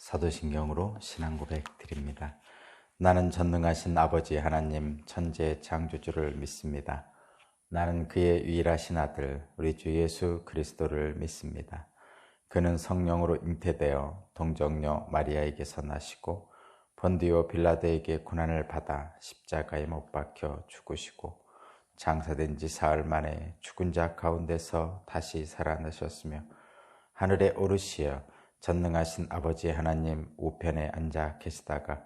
사도신경으로 신앙 고백 드립니다. 나는 전능하신 아버지 하나님 천재 창조주를 믿습니다. 나는 그의 유일하신 아들 우리 주 예수 그리스도를 믿습니다. 그는 성령으로 잉태되어 동정녀 마리아에게서 나시고 본디오 빌라도에게 고난을 받아 십자가에 못 박혀 죽으시고 장사된 지 사흘 만에 죽은 자 가운데서 다시 살아나셨으며 하늘에 오르시어 전능하신 아버지 하나님 우편에 앉아 계시다가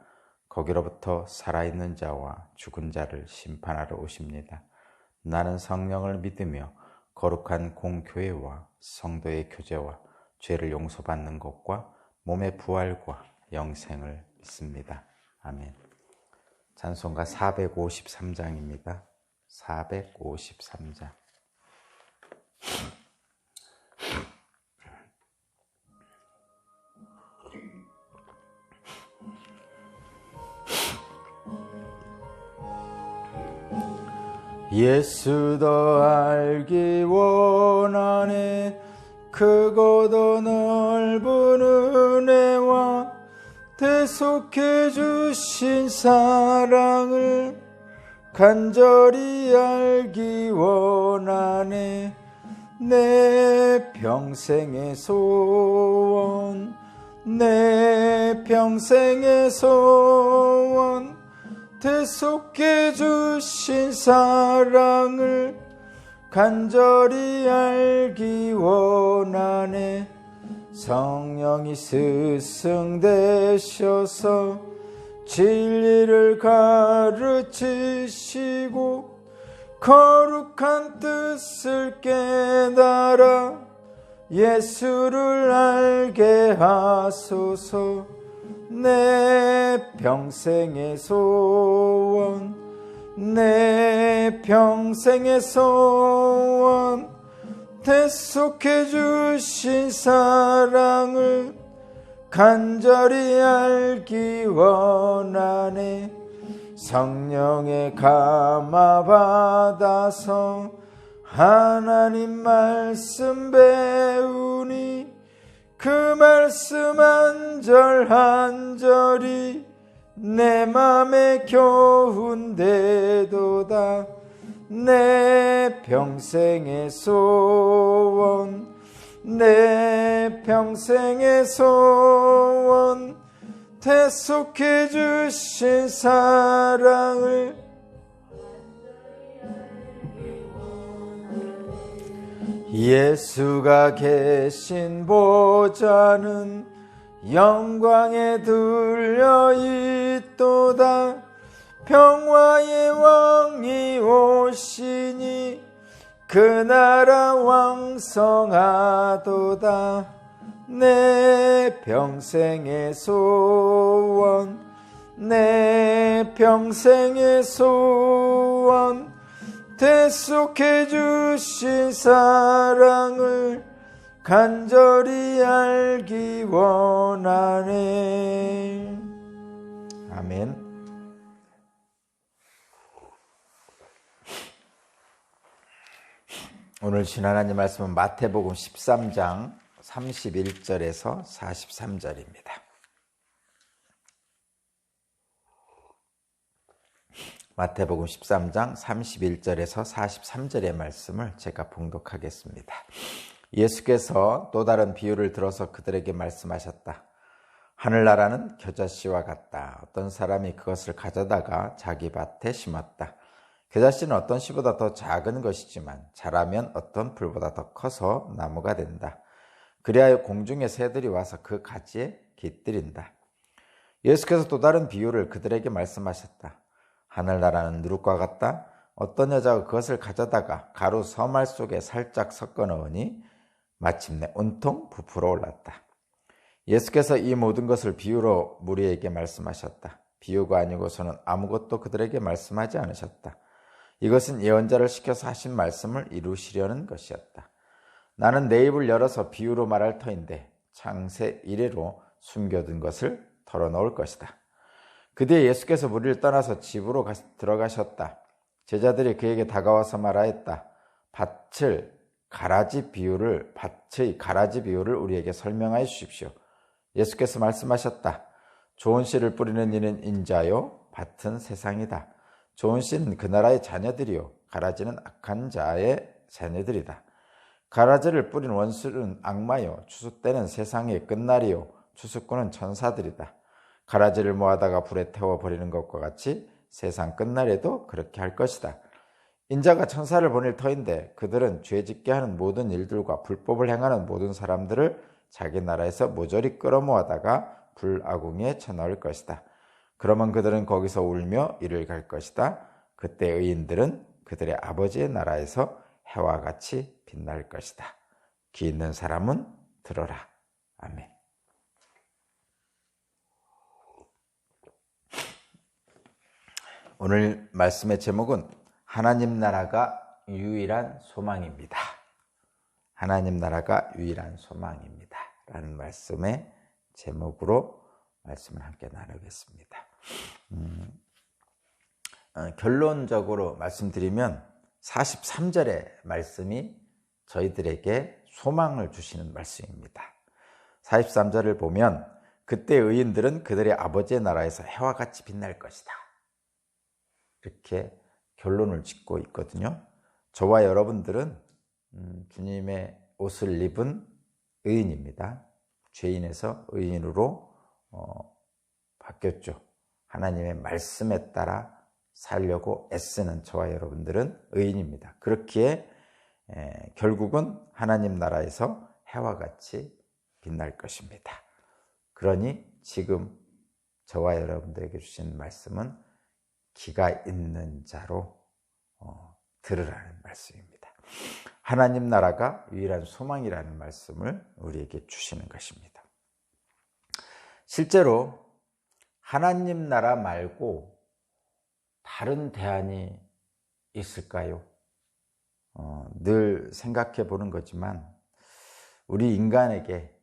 거기로부터 살아있는 자와 죽은 자를 심판하러 오십니다. 나는 성령을 믿으며 거룩한 공교회와 성도의 교제와 죄를 용서받는 것과 몸의 부활과 영생을 믿습니다. 아멘. 찬송가 453장입니다. 453장. 예수 더 알기 원하네. 크고도 넓은 은혜와 대속해 주신 사랑을 간절히 알기 원하네. 내 평생의 소원, 내 평생의 소원, 대속해 주신 사랑을 간절히 알기 원하네. 성령이 스승되셔서 진리를 가르치시고 거룩한 뜻을 깨달아 예수를 알게 하소서. 내 평생의 소원, 내 평생의 소원, 대속해 주신 사랑을 간절히 알기 원하네. 성령의 감화 받아서 하나님 말씀 배우니 그 말씀 한 절 한 절이 내 맘에 겨운대도다. 내 평생의 소원, 내 평생의 소원, 대속해 주신 사랑을 예수가 계신 보좌는 영광에 들려 있도다. 평화의 왕이 오시니 그 나라 왕성하도다. 내 평생의 소원, 내 평생의 소원, 대속해 주신 사랑을 간절히 알기 원하네. 아멘. 오늘 주신 하나님 말씀은 마태복음 13장 31절에서 43절입니다. 마태복음 13장 31절에서 43절의 말씀을 제가 봉독하겠습니다. 예수께서 또 다른 비유를 들어서 그들에게 말씀하셨다. 하늘나라는 겨자씨와 같다. 어떤 사람이 그것을 가져다가 자기 밭에 심었다. 겨자씨는 어떤 씨보다 더 작은 것이지만 자라면 어떤 풀보다 더 커서 나무가 된다. 그리하여 공중의 새들이 와서 그 가지에 깃들인다. 예수께서 또 다른 비유를 그들에게 말씀하셨다. 하늘나라는 누룩과 같다. 어떤 여자가 그것을 가져다가 가루 서말 속에 살짝 섞어 넣으니 마침내 온통 부풀어 올랐다. 예수께서 이 모든 것을 비유로 무리에게 말씀하셨다. 비유가 아니고서는 아무것도 그들에게 말씀하지 않으셨다. 이것은 예언자를 시켜서 하신 말씀을 이루시려는 것이었다. 나는 내 입을 열어서 비유로 말할 터인데 창세 이래로 숨겨둔 것을 털어놓을 것이다. 그 뒤에 예수께서 무리를 떠나서 집으로 들어가셨다. 제자들이 그에게 다가와서 말하였다. 밭의 가라지 비유를 우리에게 설명하여 주십시오. 예수께서 말씀하셨다. 좋은 씨를 뿌리는 이는 인자요 밭은 세상이다. 좋은 씨는 그 나라의 자녀들이요 가라지는 악한 자의 자녀들이다. 가라지를 뿌린 원수는 악마요 추수 때는 세상의 끝날이요 추수꾼은 천사들이다. 가라지를 모아다가 불에 태워버리는 것과 같이 세상 끝날에도 그렇게 할 것이다. 인자가 천사를 보낼 터인데 그들은 죄짓게 하는 모든 일들과 불법을 행하는 모든 사람들을 자기 나라에서 모조리 끌어모아다가 불아궁에 쳐넣을 것이다. 그러면 그들은 거기서 울며 이를 갈 것이다. 그때 의인들은 그들의 아버지의 나라에서 해와 같이 빛날 것이다. 귀 있는 사람은 들어라. 아멘. 오늘 말씀의 제목은 하나님 나라가 유일한 소망입니다. 하나님 나라가 유일한 소망입니다. 라는 말씀의 제목으로 말씀을 함께 나누겠습니다. 결론적으로 말씀드리면 43절의 말씀이 저희들에게 소망을 주시는 말씀입니다. 43절을 보면 그때 의인들은 그들의 아버지의 나라에서 해와 같이 빛날 것이다. 이렇게 결론을 짓고 있거든요. 저와 여러분들은 주님의 옷을 입은 의인입니다. 죄인에서 의인으로 바뀌었죠. 하나님의 말씀에 따라 살려고 애쓰는 저와 여러분들은 의인입니다. 그렇기에 결국은 하나님 나라에서 해와 같이 빛날 것입니다. 그러니 지금 저와 여러분들에게 주신 말씀은 귀가 있는 자로 들으라는 말씀입니다. 하나님 나라가 유일한 소망이라는 말씀을 우리에게 주시는 것입니다. 실제로 하나님 나라 말고 다른 대안이 있을까요? 늘 생각해 보는 거지만 우리 인간에게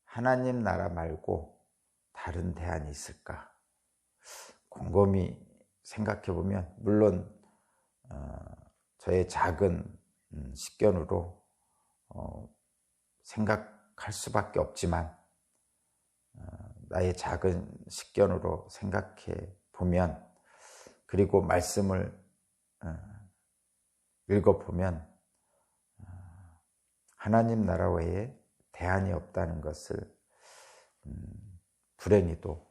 하나님 나라 말고 다른 대안이 있을까? 곰곰이 생각해 보면 물론 저의 작은 식견으로 생각할 수밖에 없지만 나의 작은 식견으로 생각해 보면 그리고 말씀을 읽어보면 하나님 나라 외에 대안이 없다는 것을 불행히도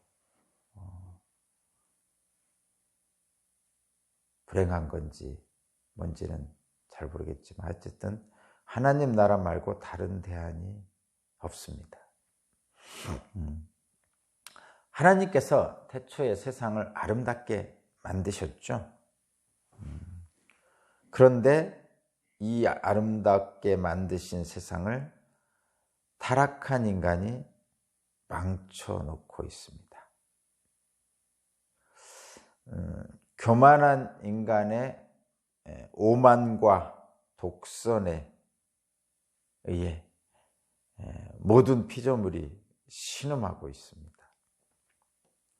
불행한 건지 뭔지는 잘 모르겠지만 어쨌든 하나님 나라 말고 다른 대안이 없습니다. 하나님께서 태초에 세상을 아름답게 만드셨죠. 그런데 이 아름답게 만드신 세상을 타락한 인간이 망쳐놓고 있습니다. 교만한 인간의 오만과 독선에 의해 모든 피조물이 신음하고 있습니다.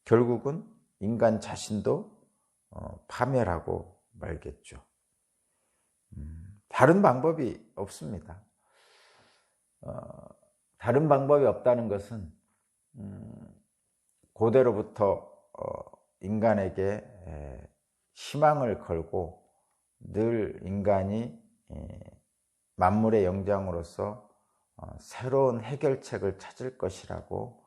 결국은 인간 자신도 파멸하고 말겠죠. 다른 방법이 없습니다. 다른 방법이 없다는 것은 고대로부터 인간에게 희망을 걸고 늘 인간이 만물의 영장으로서 새로운 해결책을 찾을 것이라고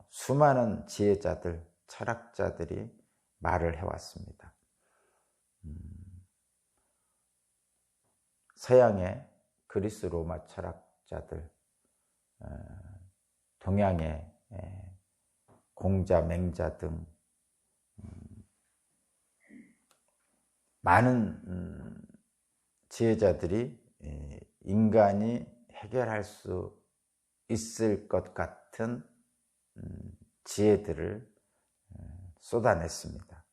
수많은 지혜자들, 철학자들이 말을 해왔습니다. 서양의 그리스 로마 철학자들, 동양의 공자, 맹자 등 많은 지혜자들이 인간이 해결할 수 있을 것 같은 지혜들을 쏟아냈습니다.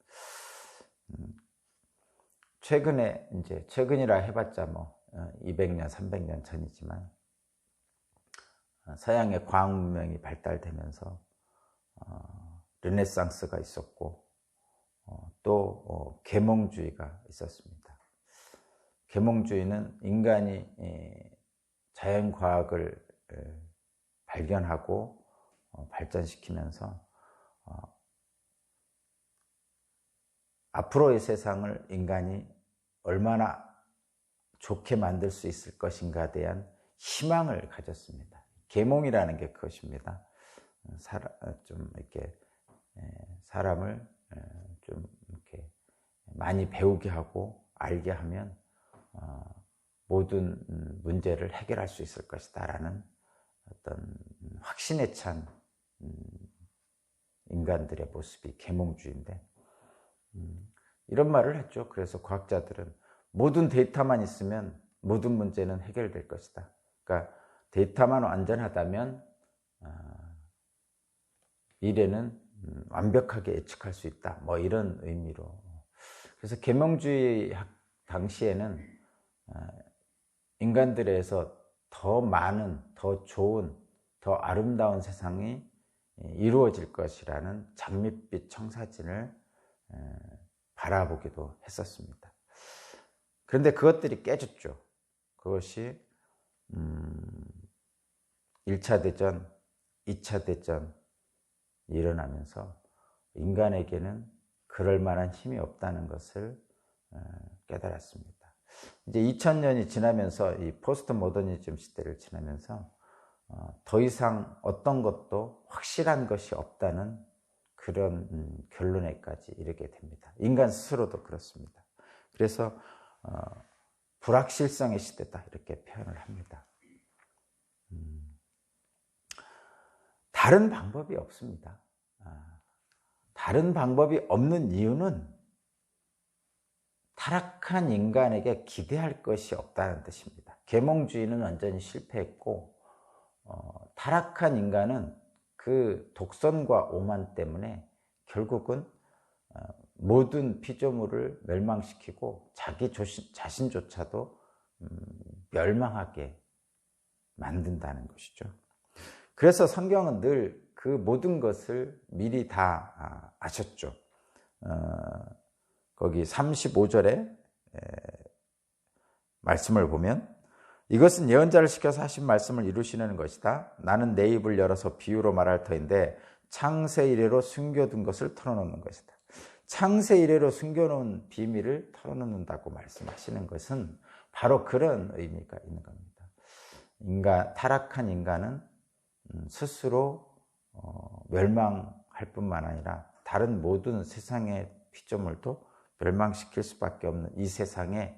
최근이라 해봤자 200년, 300년 전이지만 서양의 과학 문명이 발달되면서 르네상스가 있었고 또 계몽주의가 있었습니다. 계몽주의는 인간이 자연과학을 발견하고 발전시키면서 앞으로의 세상을 인간이 얼마나 좋게 만들 수 있을 것인가에 대한 희망을 가졌습니다. 계몽이라는 게 그것입니다. 좀 이렇게 사람을 좀 이렇게 많이 배우게 하고 알게 하면 모든 문제를 해결할 수 있을 것이다라는 어떤 확신에 찬 인간들의 모습이 계몽주의인데, 이런 말을 했죠. 그래서 과학자들은 모든 데이터만 있으면 모든 문제는 해결될 것이다. 그러니까 데이터만 완전하다면 미래는 완벽하게 예측할 수 있다. 뭐 이런 의미로. 그래서 계몽주의 당시에는 인간들에서 더 많은, 더 좋은, 더 아름다운 세상이 이루어질 것이라는 장밋빛 청사진을 바라보기도 했었습니다. 그런데 그것들이 깨졌죠. 그것이 1차 대전, 2차 대전 일어나면서 인간에게는 그럴 만한 힘이 없다는 것을 깨달았습니다. 이제 2000년이 지나면서 이 포스트 모더니즘 시대를 지나면서 더 이상 어떤 것도 확실한 것이 없다는 그런 결론에까지 이르게 됩니다. 인간 스스로도 그렇습니다. 그래서 불확실성의 시대다 이렇게 표현을 합니다. 다른 방법이 없습니다. 다른 방법이 없는 이유는 타락한 인간에게 기대할 것이 없다는 뜻입니다. 계몽주의는 완전히 실패했고 타락한 인간은 그 독선과 오만 때문에 결국은 모든 피조물을 멸망시키고 자기 자신조차도 멸망하게 만든다는 것이죠. 그래서 성경은 늘 그 모든 것을 미리 다 아셨죠. 거기 35절에 말씀을 보면 이것은 예언자를 시켜서 하신 말씀을 이루시는 것이다. 나는 내 입을 열어서 비유로 말할 터인데 창세 이래로 숨겨둔 것을 털어놓는 것이다. 창세 이래로 숨겨놓은 비밀을 털어놓는다고 말씀하시는 것은 바로 그런 의미가 있는 겁니다. 타락한 인간은 스스로 멸망할 뿐만 아니라 다른 모든 세상의 피조물도 멸망시킬 수밖에 없는 이 세상에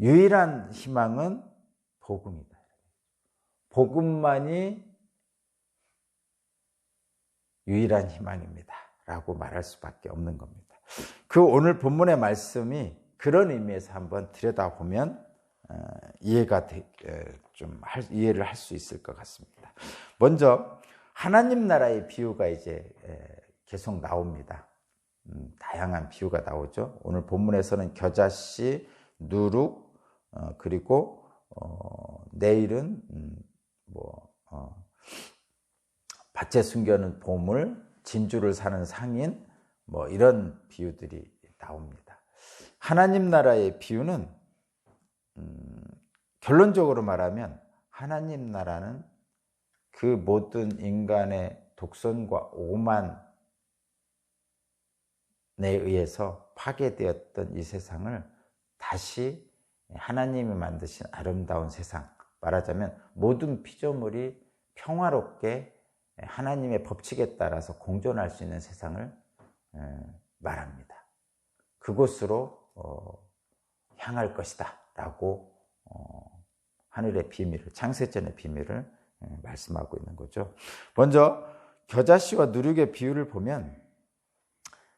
유일한 희망은 복음이다. 복음만이 유일한 희망입니다. 라고 말할 수밖에 없는 겁니다. 그 오늘 본문의 말씀이 그런 의미에서 한번 들여다보면 이해를 할 수 있을 것 같습니다. 먼저 하나님 나라의 비유가 이제 계속 나옵니다. 다양한 비유가 나오죠. 오늘 본문에서는 겨자씨, 누룩, 그리고 내일은 밭에 숨겨놓은 보물, 진주를 사는 상인, 뭐 이런 비유들이 나옵니다. 하나님 나라의 비유는 결론적으로 말하면 하나님 나라는 그 모든 인간의 독선과 오만에 의해서 파괴되었던 이 세상을 다시 하나님이 만드신 아름다운 세상, 말하자면 모든 피조물이 평화롭게 하나님의 법칙에 따라서 공존할 수 있는 세상을 말합니다. 그곳으로 향할 것이다 라고 하늘의 비밀을, 창세전의 비밀을 말씀하고 있는 거죠. 먼저 겨자씨와 누룩의 비유를 보면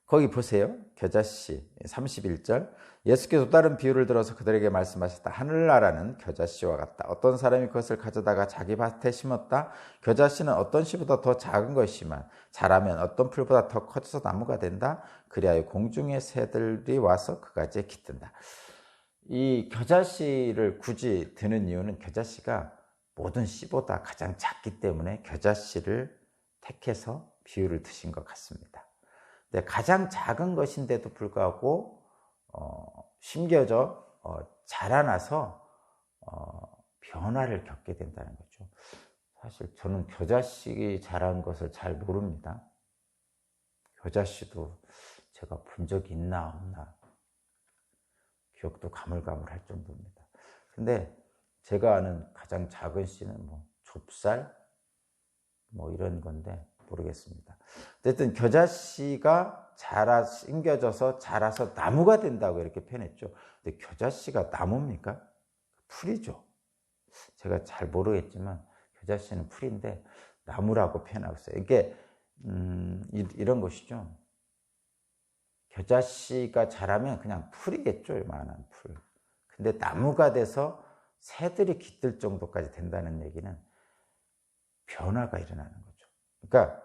거기 보세요. 겨자씨 31절 예수께서 또 다른 비유를 들어서 그들에게 말씀하셨다. 하늘나라는 겨자씨와 같다. 어떤 사람이 그것을 가져다가 자기 밭에 심었다. 겨자씨는 어떤 씨보다 더 작은 것이지만 자라면 어떤 풀보다 더 커져서 나무가 된다. 그리하여 공중의 새들이 와서 그 가지에 깃든다. 이 겨자씨를 굳이 드는 이유는 겨자씨가 모든 씨보다 가장 작기 때문에 겨자씨를 택해서 비유를 드신 것 같습니다. 근데 가장 작은 것인데도 불구하고 심겨져 자라나서 변화를 겪게 된다는 거죠. 사실 저는 겨자씨 자란 것을 잘 모릅니다. 겨자씨도 제가 본 적이 있나 없나 기억도 가물가물할 정도입니다. 근데 제가 아는 가장 작은 씨는 뭐 좁쌀 뭐 이런 건데 모르겠습니다. 어쨌든 겨자씨가 심겨져서 자라서 나무가 된다고 이렇게 표현했죠. 근데 겨자씨가 나무입니까? 풀이죠. 제가 잘 모르겠지만 겨자씨는 풀인데 나무라고 표현하고 있어요. 이게 이런 것이죠. 겨자씨가 자라면 그냥 풀이겠죠. 이만한 풀. 근데 나무가 돼서 새들이 깃들 정도까지 된다는 얘기는 변화가 일어나는 거죠. 그러니까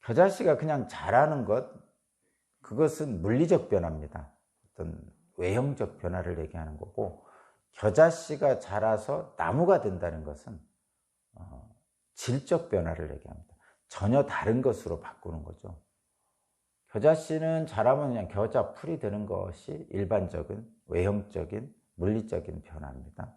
겨자씨가 그냥 자라는 것, 그것은 물리적 변화입니다. 어떤 외형적 변화를 얘기하는 거고, 겨자씨가 자라서 나무가 된다는 것은 질적 변화를 얘기합니다. 전혀 다른 것으로 바꾸는 거죠. 겨자씨는 자라면 그냥 겨자 풀이 되는 것이 일반적인 외형적인 물리적인 변화입니다.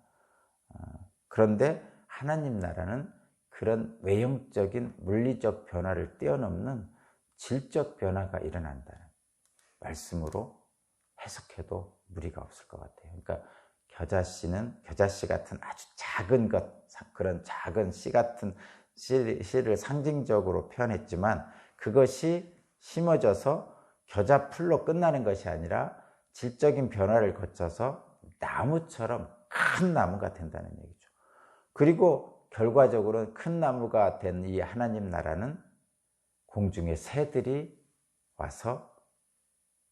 그런데 하나님 나라는 그런 외형적인 물리적 변화를 뛰어넘는 질적 변화가 일어난다는 말씀으로 해석해도 무리가 없을 것 같아요. 그러니까 겨자씨는 겨자씨 같은 아주 작은 것, 그런 작은 씨 같은 씨를 상징적으로 표현했지만 그것이 심어져서 겨자 풀로 끝나는 것이 아니라 질적인 변화를 거쳐서 나무처럼 큰 나무가 된다는 얘기죠. 그리고 결과적으로 큰 나무가 된 이 하나님 나라는 공중의 새들이 와서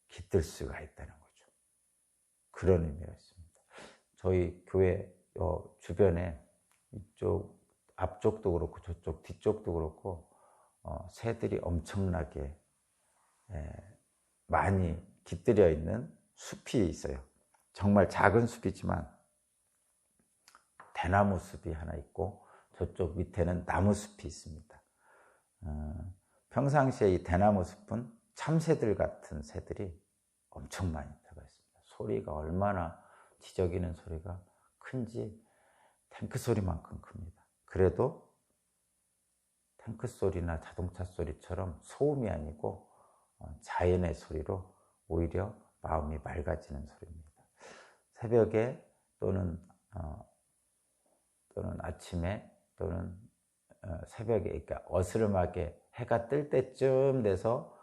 깃들 수가 있다는 거죠. 그런 의미가 있습니다. 저희 교회 주변에 이쪽 앞쪽도 그렇고 저쪽 뒤쪽도 그렇고 새들이 엄청나게 많이 깃들여 있는 숲이 있어요. 정말 작은 숲이지만 대나무 숲이 하나 있고 저쪽 밑에는 나무 숲이 있습니다. 평상시에 이 대나무 숲은 참새들 같은 새들이 엄청 많이 들어가 있습니다. 소리가 얼마나 지저귀는 소리가 큰지 탱크 소리만큼 큽니다. 그래도 탱크 소리나 자동차 소리처럼 소음이 아니고 자연의 소리로 오히려 마음이 맑아지는 소리입니다. 새벽에 또는 아침에 또는 새벽에, 그러니까 어스름하게 해가 뜰 때쯤 돼서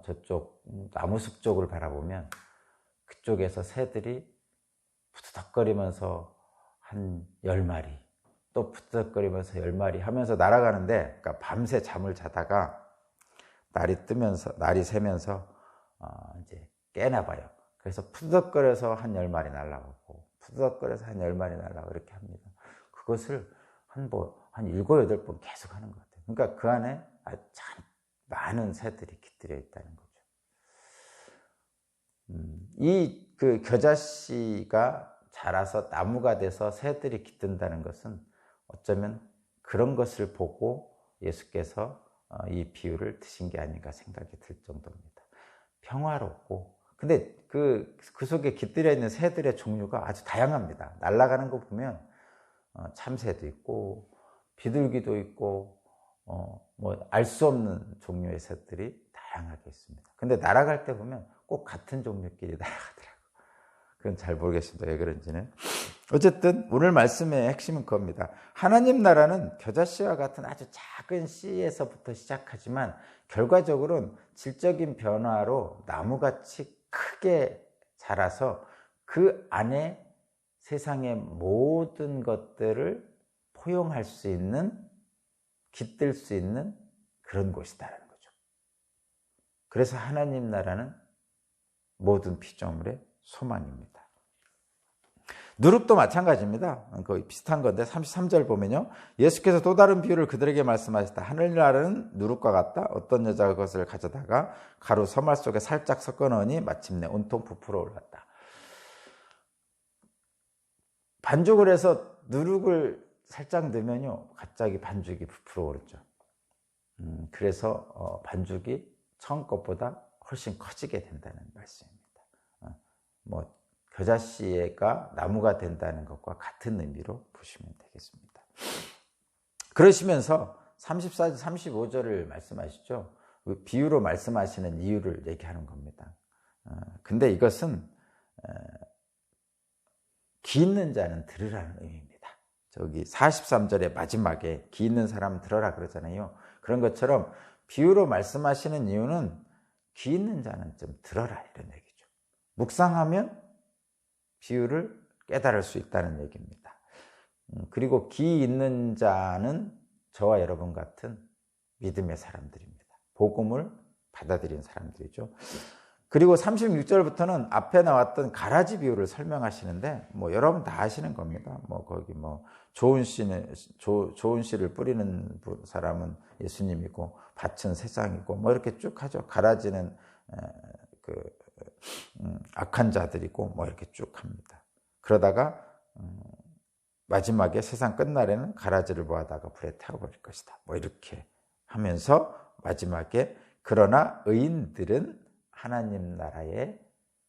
저쪽 나무숲 쪽을 바라보면 그쪽에서 새들이 푸드덕거리면서 한 10마리 또 푸드덕거리면서 10마리 하면서 날아가는데, 그러니까 밤새 잠을 자다가 날이 새면서 이제 깨나 봐요. 그래서 푸드덕거려서 한 10마리 날아가고 푸드덕거려서 한 10마리 날아가고 이렇게 합니다. 그것을 한 7, 8번 계속 하는 것 같아요. 그러니까 그 안에 참 많은 새들이 깃들여 있다는 거죠. 그 겨자씨가 자라서 나무가 돼서 새들이 깃든다는 것은 어쩌면 그런 것을 보고 예수께서 이 비유를 드신 게 아닌가 생각이 들 정도입니다. 평화롭고, 근데 그 속에 깃들여 있는 새들의 종류가 아주 다양합니다. 날아가는 거 보면 참새도 있고 비둘기도 있고 뭐 알 수 없는 종류의 새들이 다양하게 있습니다. 근데 날아갈 때 보면 꼭 같은 종류끼리 날아가더라고요. 그건 잘 모르겠습니다. 왜 그런지는. 어쨌든 오늘 말씀의 핵심은 그겁니다. 하나님 나라는 겨자씨와 같은 아주 작은 씨에서부터 시작하지만 결과적으로는 질적인 변화로 나무같이 크게 자라서 그 안에 세상의 모든 것들을 포용할 수 있는, 깃들 수 있는 그런 곳이다라는 거죠. 그래서 하나님 나라는 모든 피조물의 소망입니다. 누룩도 마찬가지입니다. 거의 비슷한 건데 33절 보면요. 예수께서 또 다른 비유를 그들에게 말씀하셨다. 하늘나라는 누룩과 같다. 어떤 여자가 그것을 가져다가 가루 서말 속에 살짝 섞어 넣으니 마침내 온통 부풀어 올랐다. 반죽을 해서 누룩을 살짝 넣으면요, 갑자기 반죽이 부풀어 오르죠. 그래서 반죽이 처음 것보다 훨씬 커지게 된다는 말씀입니다. 뭐 겨자씨가 나무가 된다는 것과 같은 의미로 보시면 되겠습니다. 그러시면서 34절, 35절을 말씀하시죠. 그 비유로 말씀하시는 이유를 얘기하는 겁니다. 근데 이것은 귀 있는 자는 들으라는 의미입니다. 저기 43절의 마지막에 귀 있는 사람 들어라 그러잖아요. 그런 것처럼 비유로 말씀하시는 이유는 귀 있는 자는 좀 들어라 이런 얘기죠. 묵상하면 비유를 깨달을 수 있다는 얘기입니다. 그리고 귀 있는 자는 저와 여러분 같은 믿음의 사람들입니다. 복음을 받아들인 사람들이죠. 그리고 36절부터는 앞에 나왔던 가라지 비유를 설명하시는데 여러분 다 아시는 겁니다. 거기 좋은 씨를 뿌리는 사람은 예수님이고 밭은 세상이고 이렇게 쭉 하죠. 가라지는 악한 자들이고 이렇게 쭉 합니다. 그러다가 마지막에 세상 끝날에는 가라지를 모아다가 불에 태워버릴 것이다. 이렇게 하면서 마지막에 그러나 의인들은 하나님 나라의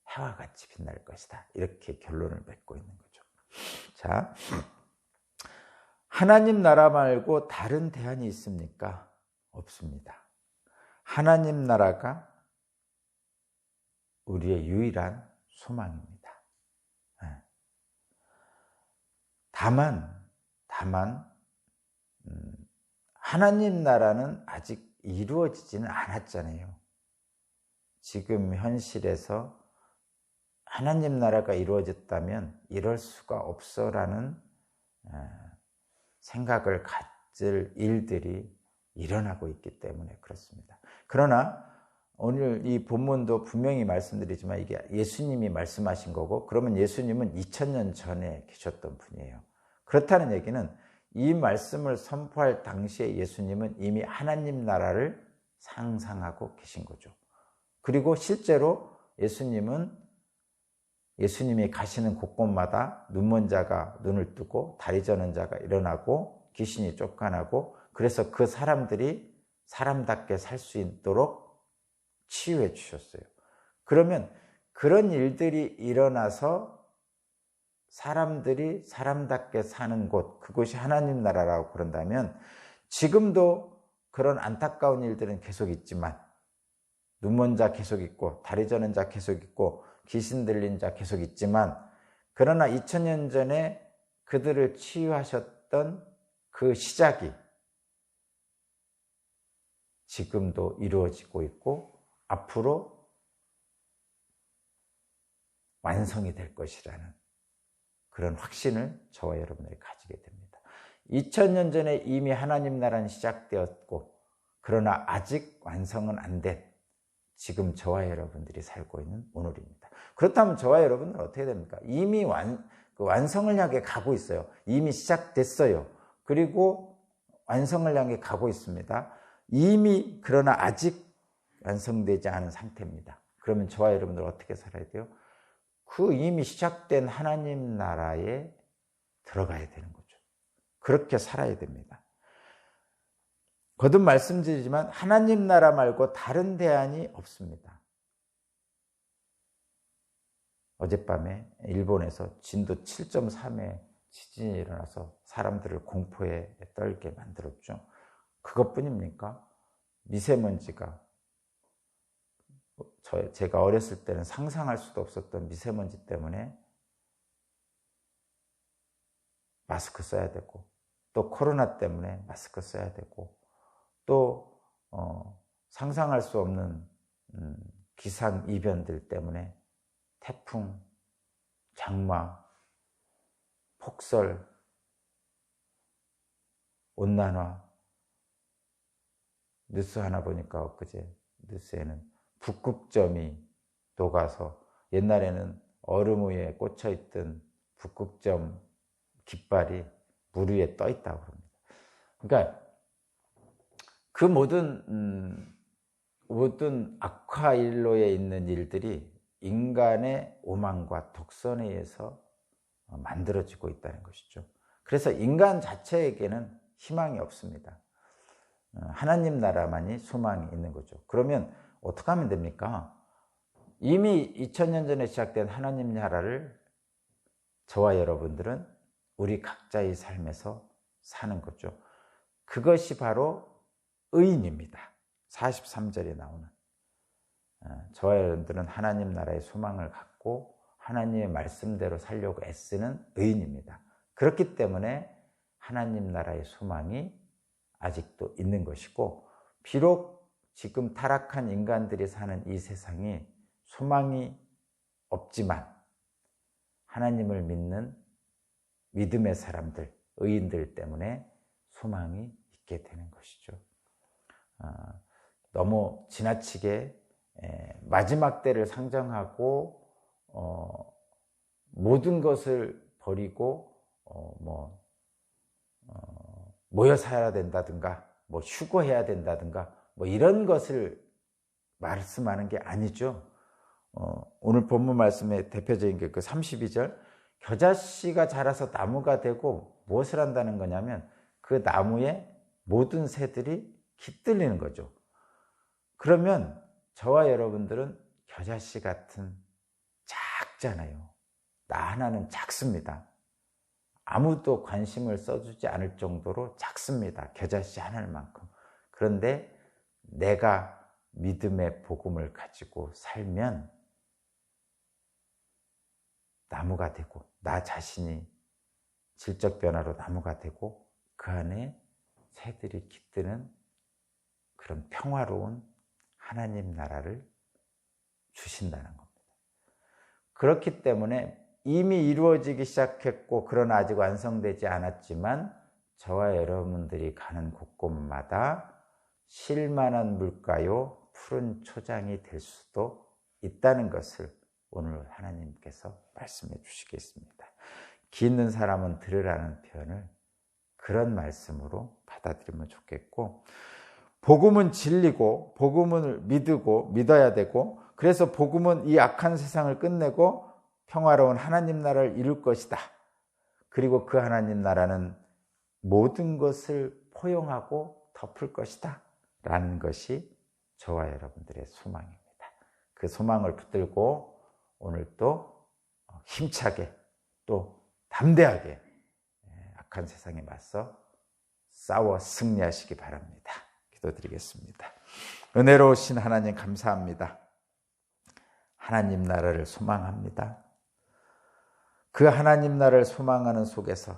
해와 같이 빛날 것이다. 이렇게 결론을 맺고 있는 거죠. 자, 하나님 나라 말고 다른 대안이 있습니까? 없습니다. 하나님 나라가 우리의 유일한 소망입니다. 다만 하나님 나라는 아직 이루어지지는 않았잖아요. 지금 현실에서 하나님 나라가 이루어졌다면 이럴 수가 없어라는 생각을 가질 일들이 일어나고 있기 때문에 그렇습니다. 그러나 오늘 이 본문도 분명히 말씀드리지만 이게 예수님이 말씀하신 거고, 그러면 예수님은 2000년 전에 계셨던 분이에요. 그렇다는 얘기는 이 말씀을 선포할 당시에 예수님은 이미 하나님 나라를 상상하고 계신 거죠. 그리고 실제로 예수님이 가시는 곳곳마다 눈먼 자가 눈을 뜨고 다리 저는 자가 일어나고 귀신이 쫓겨나고, 그래서 그 사람들이 사람답게 살 수 있도록 치유해 주셨어요. 그러면 그런 일들이 일어나서 사람들이 사람답게 사는 곳, 그곳이 하나님 나라라고 그런다면 지금도 그런 안타까운 일들은 계속 있지만, 눈먼 자 계속 있고 다리 저는 자 계속 있고 귀신 들린 자 계속 있지만, 그러나 2000년 전에 그들을 치유하셨던 그 시작이 지금도 이루어지고 있고 앞으로 완성이 될 것이라는 그런 확신을 저와 여러분들이 가지게 됩니다. 2000년 전에 이미 하나님 나라는 시작되었고, 그러나 아직 완성은 안 된 지금 저와 여러분들이 살고 있는 오늘입니다. 그렇다면 저와 여러분은 어떻게 됩니까? 이미 완성을 향해 가고 있어요. 이미 시작됐어요. 그리고 완성을 향해 가고 있습니다. 이미, 그러나 아직 완성되지 않은 상태입니다. 그러면 저와 여러분들 어떻게 살아야 돼요? 그 이미 시작된 하나님 나라에 들어가야 되는 거죠. 그렇게 살아야 됩니다. 거듭 말씀드리지만 하나님 나라 말고 다른 대안이 없습니다. 어젯밤에 일본에서 진도 7.3의 지진이 일어나서 사람들을 공포에 떨게 만들었죠. 그것뿐입니까? 미세먼지가, 제가 어렸을 때는 상상할 수도 없었던 미세먼지 때문에 마스크 써야 되고, 또 코로나 때문에 마스크 써야 되고, 또 상상할 수 없는 기상이변들 때문에 태풍, 장마, 폭설, 온난화, 뉴스 하나 보니까 엊그제 뉴스에는 북극점이 녹아서 옛날에는 얼음 위에 꽂혀있던 북극점 깃발이 물 위에 떠 있다고 합니다. 그러니까 그 모든 악화일로에 있는 일들이 인간의 오만과 독선에 의해서 만들어지고 있다는 것이죠. 그래서 인간 자체에게는 희망이 없습니다. 하나님 나라만이 소망이 있는 거죠. 그러면 어떻게 하면 됩니까? 이미 2000년 전에 시작된 하나님 나라를 저와 여러분들은 우리 각자의 삶에서 사는 거죠. 그것이 바로 의인입니다. 43절에 나오는 저와 여러분들은 하나님 나라의 소망을 갖고 하나님의 말씀대로 살려고 애쓰는 의인입니다. 그렇기 때문에 하나님 나라의 소망이 아직도 있는 것이고, 비록 지금 타락한 인간들이 사는 이 세상이 소망이 없지만 하나님을 믿는 믿음의 사람들, 의인들 때문에 소망이 있게 되는 것이죠. 너무 지나치게 마지막 때를 상정하고 모든 것을 버리고 모여 살아야 된다든가 휴거해야 된다든가 이런 것을 말씀하는 게 아니죠. 오늘 본문 말씀의 대표적인 게 그 32절, 겨자씨가 자라서 나무가 되고 무엇을 한다는 거냐면 그 나무에 모든 새들이 깃들리는 거죠. 그러면 저와 여러분들은 겨자씨 같은 작잖아요. 나 하나는 작습니다. 아무도 관심을 써주지 않을 정도로 작습니다. 겨자씨 하나만큼. 그런데 내가 믿음의 복음을 가지고 살면 나무가 되고, 나 자신이 질적 변화로 나무가 되고, 그 안에 새들이 깃드는 그런 평화로운 하나님 나라를 주신다는 겁니다. 그렇기 때문에 이미 이루어지기 시작했고, 그러나 아직 완성되지 않았지만 저와 여러분들이 가는 곳곳마다 쉴만한 물가요 푸른 초장이 될 수도 있다는 것을 오늘 하나님께서 말씀해 주시겠습니다. 귀 있는 사람은 들으라는 표현을 그런 말씀으로 받아들이면 좋겠고, 복음은 진리고 복음을 믿어야 되고, 그래서 복음은 이 악한 세상을 끝내고 평화로운 하나님 나라를 이룰 것이다. 그리고 그 하나님 나라는 모든 것을 포용하고 덮을 것이다 라는 것이 저와 여러분들의 소망입니다. 그 소망을 붙들고 오늘 또 힘차게 또 담대하게 악한 세상에 맞서 싸워 승리하시기 바랍니다. 기도드리겠습니다. 은혜로우신 하나님 감사합니다. 하나님 나라를 소망합니다. 그 하나님 나라를 소망하는 속에서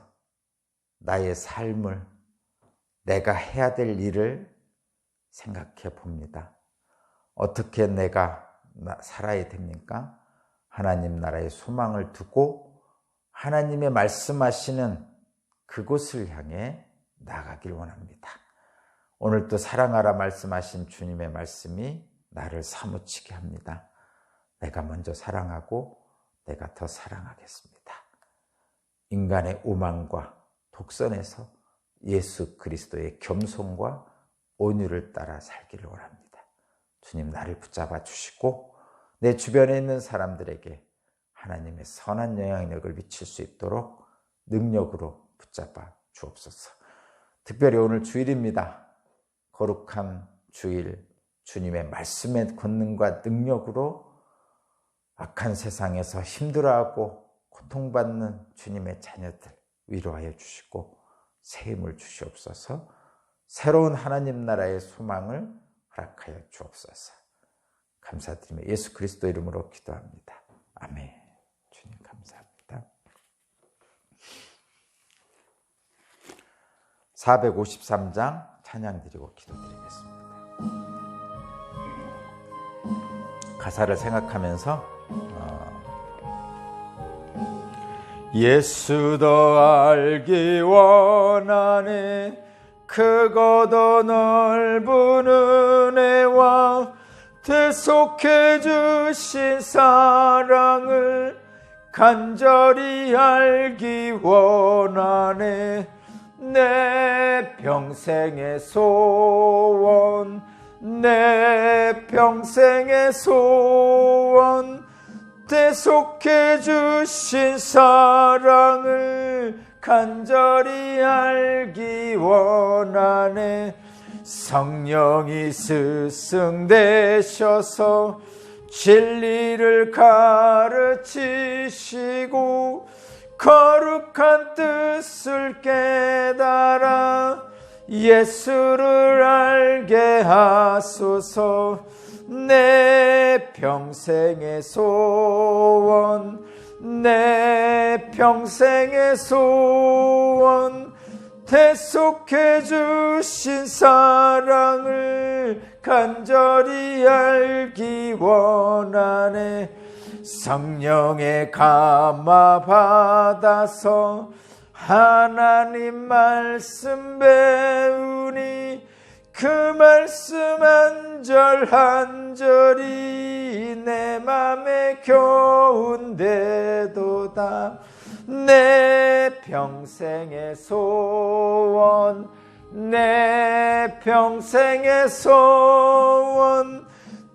나의 삶을, 내가 해야 될 일을 생각해 봅니다. 어떻게 내가 살아야 됩니까? 하나님 나라의 소망을 두고 하나님의 말씀하시는 그곳을 향해 나가길 원합니다. 오늘도 사랑하라 말씀하신 주님의 말씀이 나를 사무치게 합니다. 내가 먼저 사랑하고 내가 더 사랑하겠습니다. 인간의 오만과 독선에서 예수 그리스도의 겸손과 온유를 따라 살기를 원합니다. 주님, 나를 붙잡아 주시고 내 주변에 있는 사람들에게 하나님의 선한 영향력을 미칠 수 있도록 능력으로 붙잡아 주옵소서. 특별히 오늘 주일입니다. 거룩한 주일, 주님의 말씀의 권능과 능력으로 악한 세상에서 힘들어하고 고통받는 주님의 자녀들 위로하여 주시고 새 힘을 주시옵소서. 새로운 하나님 나라의 소망을 허락하여 주옵소서. 감사드리며 예수 그리스도 이름으로 기도합니다. 아멘. 주님 감사합니다. 453장 찬양 드리고 기도드리겠습니다. 가사를 생각하면서 예수 더 알기 원하네. 크고도 넓은 은혜와 대속해 주신 사랑을 간절히 알기 원하네. 내 평생의 소원, 내 평생의 소원, 대속해 주신 사랑을 간절히 알기 원하네. 성령이 스승되셔서 진리를 가르치시고 거룩한 뜻을 깨달아 예수를 알게 하소서. 내 평생의 소원, 내 평생의 소원, 대속해 주신 사랑을 간절히 알기 원하네. 성령의 감화 받아서 하나님 말씀 배우니 그 말씀 한 절 한 절이 내 맘에 겨운데도다. 내 평생의 소원, 내 평생의 소원,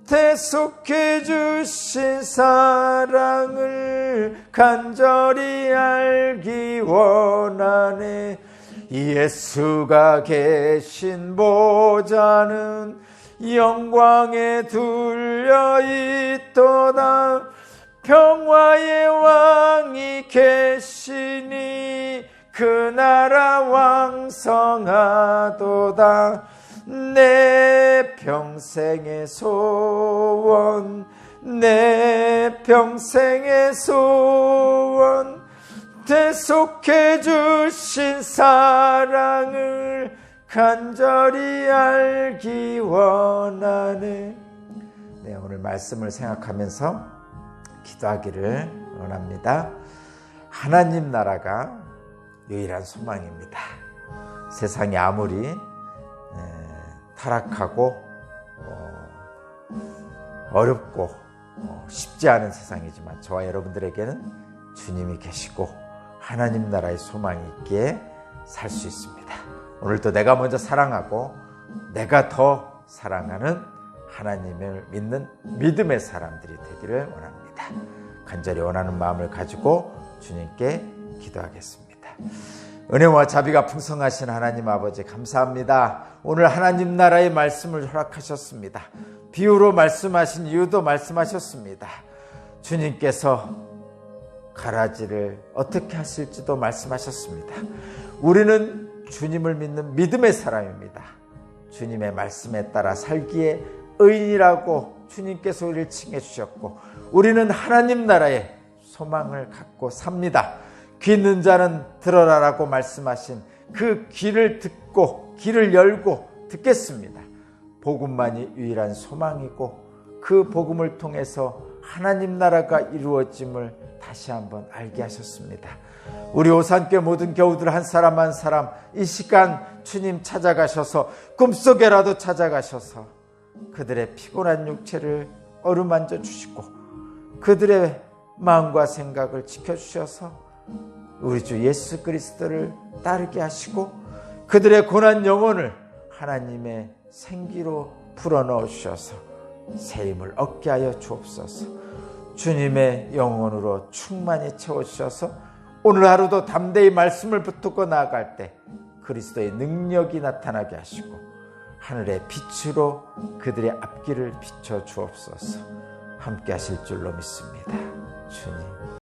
대속해 주신 사랑을 간절히 알기 원하네. 예수가 계신 보좌는 영광에 둘려 있도다. 평화의 왕이 계시니 그 나라 왕성하도다. 내 평생의 소원, 내 평생의 소원, 대속해 주신 사랑을 간절히 알기 원하네. 네, 오늘 말씀을 생각하면서 기도하기를 원합니다. 하나님 나라가 유일한 소망입니다. 세상이 아무리 타락하고 어렵고 쉽지 않은 세상이지만 저와 여러분들에게는 주님이 계시고 하나님 나라의 소망이 있기에 살 수 있습니다. 오늘도 내가 먼저 사랑하고 내가 더 사랑하는 하나님을 믿는 믿음의 사람들이 되기를 원합니다. 간절히 원하는 마음을 가지고 주님께 기도하겠습니다. 은혜와 자비가 풍성하신 하나님 아버지 감사합니다. 오늘 하나님 나라의 말씀을 허락하셨습니다. 비유로 말씀하신 이유도 말씀하셨습니다. 주님께서 가라지를 어떻게 하실지도 말씀하셨습니다. 우리는 주님을 믿는 믿음의 사람입니다. 주님의 말씀에 따라 살기에 의인이라고 주님께서 우리를 칭해 주셨고 우리는 하나님 나라의 소망을 갖고 삽니다. 귀 있는 자는 들어라라고 말씀하신 그 귀를 듣고 귀를 열고 듣겠습니다. 복음만이 유일한 소망이고 그 복음을 통해서 하나님 나라가 이루어짐을 다시 한번 알게 하셨습니다. 우리 오산교회 모든 교우들 한 사람 한 사람 이 시간 주님 찾아가셔서 꿈속에라도 찾아가셔서 그들의 피곤한 육체를 어루만져 주시고 그들의 마음과 생각을 지켜주셔서 우리 주 예수 그리스도를 따르게 하시고 그들의 고난 영혼을 하나님의 생기로 불어넣어 주셔서 새 힘을 얻게 하여 주옵소서. 주님의 영혼으로 충만히 채워주셔서 오늘 하루도 담대히 말씀을 붙들고 나아갈 때 그리스도의 능력이 나타나게 하시고 하늘의 빛으로 그들의 앞길을 비춰 주옵소서. 함께 하실 줄로 믿습니다. 주님.